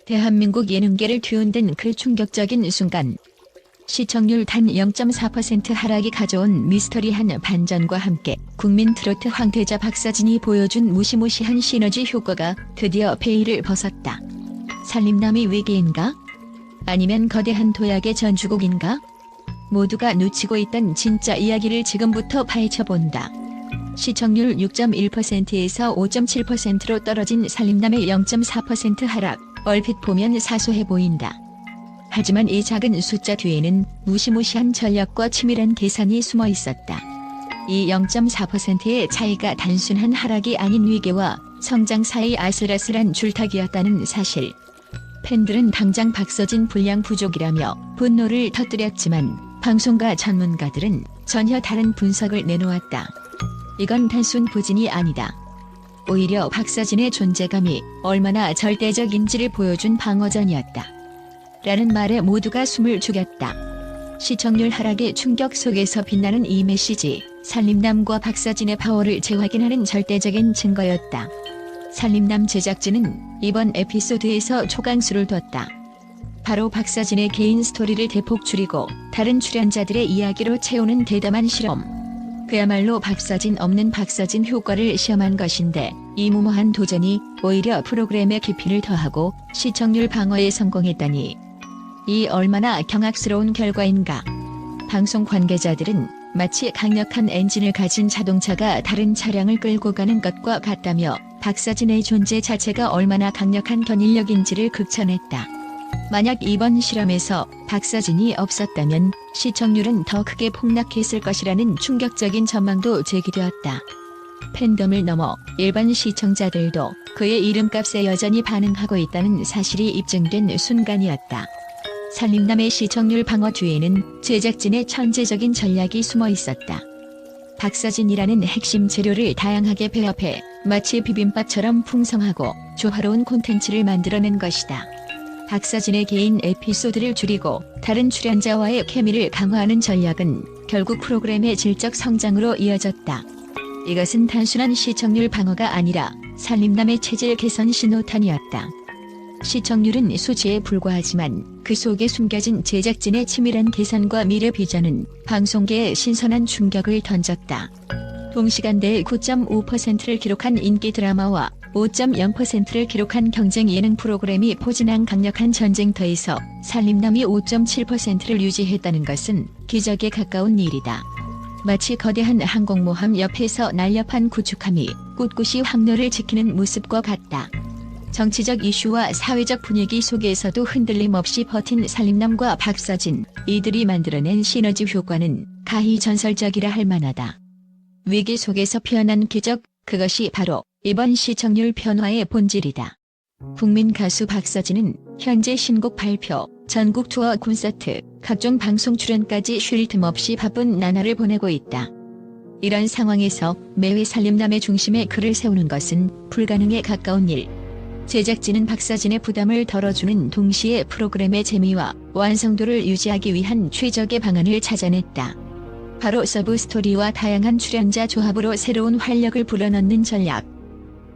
대한민국 예능계를 뒤흔든 그 충격적인 순간. 시청률 단 0.4% 하락이 가져온 미스터리한 반전과 함께 국민 트로트 황태자 박서진이 보여준 무시무시한 시너지 효과가 드디어 베일을 벗었다. 살림남이 위기인가? 아니면 거대한 도약의 전주곡인가? 모두가 놓치고 있던 진짜 이야기를 지금부터 파헤쳐본다. 시청률 6.1%에서 5.7%로 떨어진 살림남의 0.4% 하락, 얼핏 보면 사소해 보인다. 하지만 이 작은 숫자 뒤에는 무시무시한 전략과 치밀한 계산이 숨어 있었다. 이 0.4%의 차이가 단순한 하락이 아닌 위기와 성장 사이 아슬아슬한 줄타기였다는 사실. 팬들은 당장 박서진 분량 부족이라며 분노를 터뜨렸지만 방송가 전문가들은 전혀 다른 분석을 내놓았다. 이건 단순 부진이 아니다. 오히려 박서진의 존재감이 얼마나 절대적인지를 보여준 방어전이었다. 라는 말에 모두가 숨을 죽였다. 시청률 하락의 충격 속에서 빛나는 이 메시지, 살림남과 박서진의 파워를 재확인하는 절대적인 증거였다. 살림남 제작진은 이번 에피소드에서 초강수를 뒀다. 바로 박서진의 개인 스토리를 대폭 줄이고 다른 출연자들의 이야기로 채우는 대담한 실험. 그야말로 박서진 없는 박서진 효과를 시험한 것인데, 이 무모한 도전이 오히려 프로그램의 깊이를 더하고 시청률 방어에 성공했다니, 이 얼마나 경악스러운 결과인가. 방송 관계자들은 마치 강력한 엔진을 가진 자동차가 다른 차량을 끌고 가는 것과 같다며 박서진의 존재 자체가 얼마나 강력한 견인력인지를 극찬했다. 만약 이번 실험에서 박서진이 없었다면 시청률은 더 크게 폭락했을 것이라는 충격적인 전망도 제기되었다. 팬덤을 넘어 일반 시청자들도 그의 이름값에 여전히 반응하고 있다는 사실이 입증된 순간이었다. 살림남의 시청률 방어 뒤에는 제작진의 천재적인 전략이 숨어 있었다. 박서진이라는 핵심 재료를 다양하게 배합해 마치 비빔밥처럼 풍성하고 조화로운 콘텐츠를 만들어낸 것이다. 박서진의 개인 에피소드를 줄이고 다른 출연자와의 케미를 강화하는 전략은 결국 프로그램의 질적 성장으로 이어졌다. 이것은 단순한 시청률 방어가 아니라 살림남의 체질 개선 신호탄이었다. 시청률은 수치에 불과하지만 그 속에 숨겨진 제작진의 치밀한 계산과 미래 비전은 방송계에 신선한 충격을 던졌다. 동시간대에 9.5%를 기록한 인기 드라마와 5.0%를 기록한 경쟁 예능 프로그램이 포진한 강력한 전쟁터에서 살림남이 5.7%를 유지했다는 것은 기적에 가까운 일이다. 마치 거대한 항공모함 옆에서 날렵한 구축함이 꿋꿋이 항로를 지키는 모습과 같다. 정치적 이슈와 사회적 분위기 속에서도 흔들림 없이 버틴 살림남과 박서진, 이들이 만들어낸 시너지 효과는 가히 전설적이라 할 만하다. 위기 속에서 피어난 기적, 그것이 바로 이번 시청률 변화의 본질이다. 국민 가수 박서진은 현재 신곡 발표, 전국 투어 콘서트, 각종 방송 출연까지 쉴 틈 없이 바쁜 나날을 보내고 있다. 이런 상황에서 매회 살림남의 중심에 그를 세우는 것은 불가능에 가까운 일. 제작진은 박서진의 부담을 덜어주는 동시에 프로그램의 재미와 완성도를 유지하기 위한 최적의 방안을 찾아냈다. 바로 서브 스토리와 다양한 출연자 조합으로 새로운 활력을 불어넣는 전략.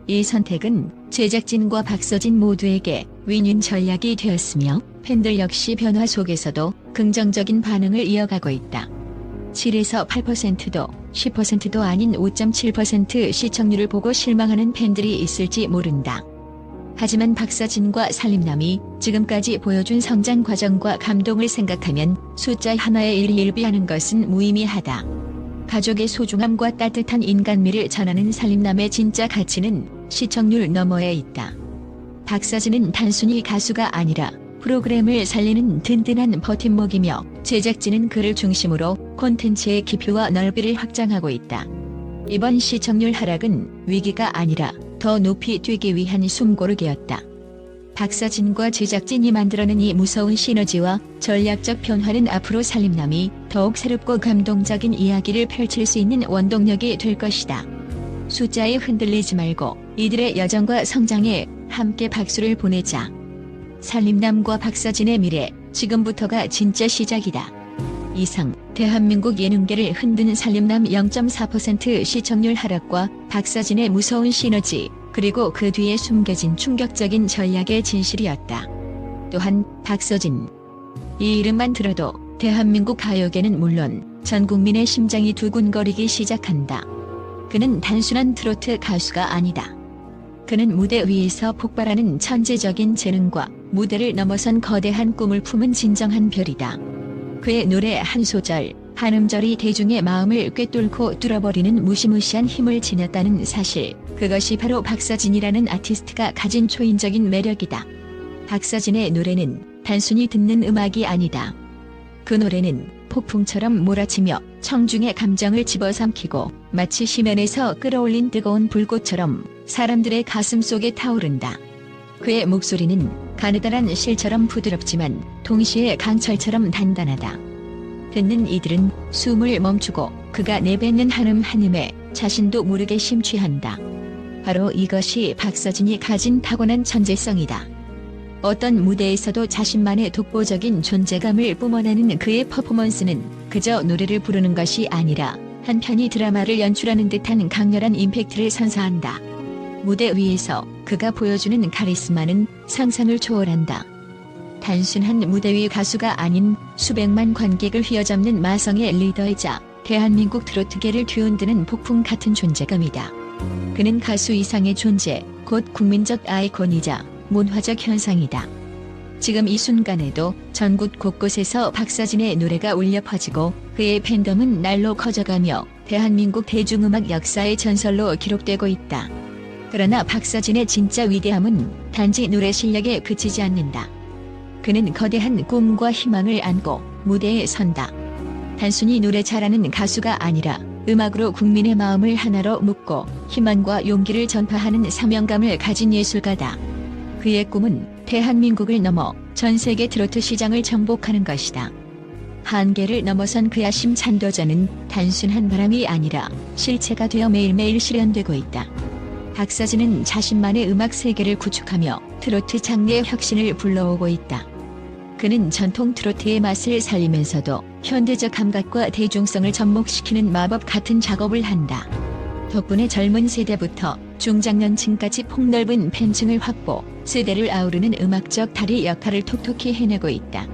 이 선택은 제작진과 박서진 모두에게 윈윈 전략이 되었으며 팬들 역시 변화 속에서도 긍정적인 반응을 이어가고 있다. 7에서 8%도 10%도 아닌 5.7% 시청률을 보고 실망하는 팬들이 있을지 모른다. 하지만 박서진과 살림남이 지금까지 보여준 성장 과정과 감동을 생각하면 숫자 하나에 일일비하는 것은 무의미하다. 가족의 소중함과 따뜻한 인간미를 전하는 살림남의 진짜 가치는 시청률 너머에 있다. 박서진은 단순히 가수가 아니라 프로그램을 살리는 든든한 버팀목이며 제작진은 그를 중심으로 콘텐츠의 깊이와 넓이를 확장하고 있다. 이번 시청률 하락은 위기가 아니라 더 높이 뛰기 위한 숨고르기였다. 박서진과 제작진이 만들어낸 이 무서운 시너지와 전략적 변화는 앞으로 살림남이 더욱 새롭고 감동적인 이야기를 펼칠 수 있는 원동력이 될 것이다. 숫자에 흔들리지 말고 이들의 여정과 성장에 함께 박수를 보내자. 살림남과 박서진의 미래, 지금부터가 진짜 시작이다. 이상, 대한민국 예능계를 흔드는 살림남 0.4% 시청률 하락과 박서진의 무서운 시너지, 그리고 그 뒤에 숨겨진 충격적인 전략의 진실이었다. 또한 박서진. 이 이름만 들어도 대한민국 가요계는 물론 전 국민의 심장이 두근거리기 시작한다. 그는 단순한 트로트 가수가 아니다. 그는 무대 위에서 폭발하는 천재적인 재능과 무대를 넘어선 거대한 꿈을 품은 진정한 별이다. 그의 노래 한 소절, 한 음절이 대중의 마음을 꿰뚫고 뚫어버리는 무시무시한 힘을 지녔다는 사실, 그것이 바로 박서진이라는 아티스트가 가진 초인적인 매력이다. 박서진의 노래는 단순히 듣는 음악이 아니다. 그 노래는 폭풍처럼 몰아치며 청중의 감정을 집어삼키고 마치 심연에서 끌어올린 뜨거운 불꽃처럼 사람들의 가슴 속에 타오른다. 그의 목소리는 가느다란 실처럼 부드럽지만 동시에 강철처럼 단단하다. 듣는 이들은 숨을 멈추고 그가 내뱉는 한음 한음에 자신도 모르게 심취한다. 바로 이것이 박서진이 가진 타고난 천재성이다. 어떤 무대에서도 자신만의 독보적인 존재감을 뿜어내는 그의 퍼포먼스는 그저 노래를 부르는 것이 아니라 한편의 드라마를 연출하는 듯한 강렬한 임팩트를 선사한다. 무대 위에서 그가 보여주는 카리스마는 상상을 초월한다. 단순한 무대 위 가수가 아닌 수백만 관객을 휘어잡는 마성의 리더이자 대한민국 트로트계를 뒤흔드는 폭풍 같은 존재감이다. 그는 가수 이상의 존재, 곧 국민적 아이콘이자 문화적 현상이다. 지금 이 순간에도 전국 곳곳에서 박서진의 노래가 울려 퍼지고 그의 팬덤은 날로 커져가며 대한민국 대중음악 역사의 전설로 기록되고 있다. 그러나 박서진의 진짜 위대함은 단지 노래 실력에 그치지 않는다. 그는 거대한 꿈과 희망을 안고 무대에 선다. 단순히 노래 잘하는 가수가 아니라 음악으로 국민의 마음을 하나로 묶고 희망과 용기를 전파하는 사명감을 가진 예술가다. 그의 꿈은 대한민국을 넘어 전 세계 트로트 시장을 정복하는 것이다. 한계를 넘어선 그의 힘찬 도전은 단순한 바람이 아니라 실체가 되어 매일매일 실현되고 있다. 박서진은 자신만의 음악 세계를 구축하며 트로트 장르의 혁신을 불러오고 있다. 그는 전통 트로트의 맛을 살리면서도 현대적 감각과 대중성을 접목시키는 마법 같은 작업을 한다. 덕분에 젊은 세대부터 중장년층까지 폭넓은 팬층을 확보, 세대를 아우르는 음악적 다리 역할을 톡톡히 해내고 있다.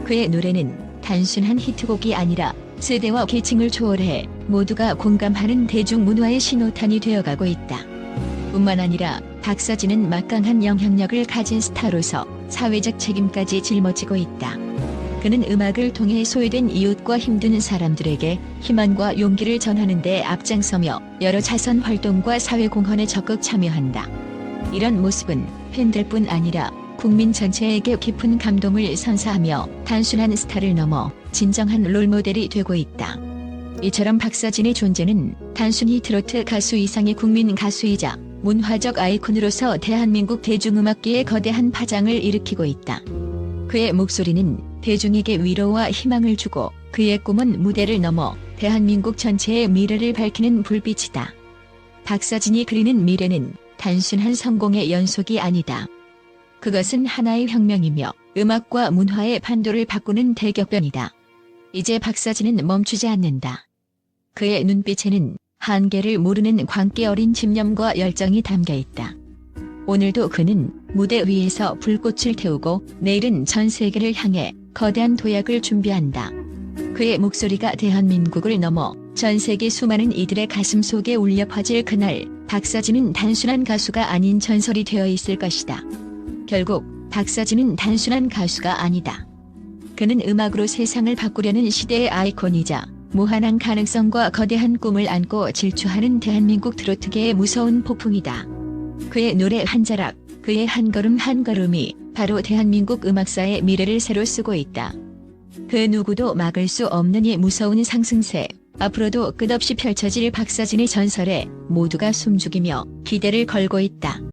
그의 노래는 단순한 히트곡이 아니라 세대와 계층을 초월해 모두가 공감하는 대중문화의 신호탄이 되어가고 있다. 뿐만 아니라 박서진은 막강한 영향력을 가진 스타로서 사회적 책임까지 짊어지고 있다. 그는 음악을 통해 소외된 이웃과 힘든 사람들에게 희망과 용기를 전하는 데 앞장서며 여러 자선 활동과 사회공헌에 적극 참여한다. 이런 모습은 팬들뿐 아니라 국민 전체에게 깊은 감동을 선사하며 단순한 스타를 넘어 진정한 롤모델이 되고 있다. 이처럼 박서진의 존재는 단순히 트로트 가수 이상의 국민 가수이자 문화적 아이콘으로서 대한민국 대중음악계에 거대한 파장을 일으키고 있다. 그의 목소리는 대중에게 위로와 희망을 주고 그의 꿈은 무대를 넘어 대한민국 전체의 미래를 밝히는 불빛이다. 박서진이 그리는 미래는 단순한 성공의 연속이 아니다. 그것은 하나의 혁명이며 음악과 문화의 판도를 바꾸는 대격변이다. 이제 박서진은 멈추지 않는다. 그의 눈빛에는 한계를 모르는 광기 어린 집념과 열정이 담겨 있다. 오늘도 그는 무대 위에서 불꽃을 태우고 내일은 전 세계를 향해 거대한 도약을 준비한다. 그의 목소리가 대한민국을 넘어 전 세계 수많은 이들의 가슴 속에 울려 퍼질 그날, 박서진은 단순한 가수가 아닌 전설이 되어 있을 것이다. 결국 박서진은 단순한 가수가 아니다. 그는 음악으로 세상을 바꾸려는 시대의 아이콘이자 무한한 가능성과 거대한 꿈을 안고 질주하는 대한민국 트로트계의 무서운 폭풍이다. 그의 노래 한 자락, 그의 한 걸음 한 걸음이 바로 대한민국 음악사의 미래를 새로 쓰고 있다. 그 누구도 막을 수 없는 이 무서운 상승세, 앞으로도 끝없이 펼쳐질 박서진의 전설에 모두가 숨죽이며 기대를 걸고 있다.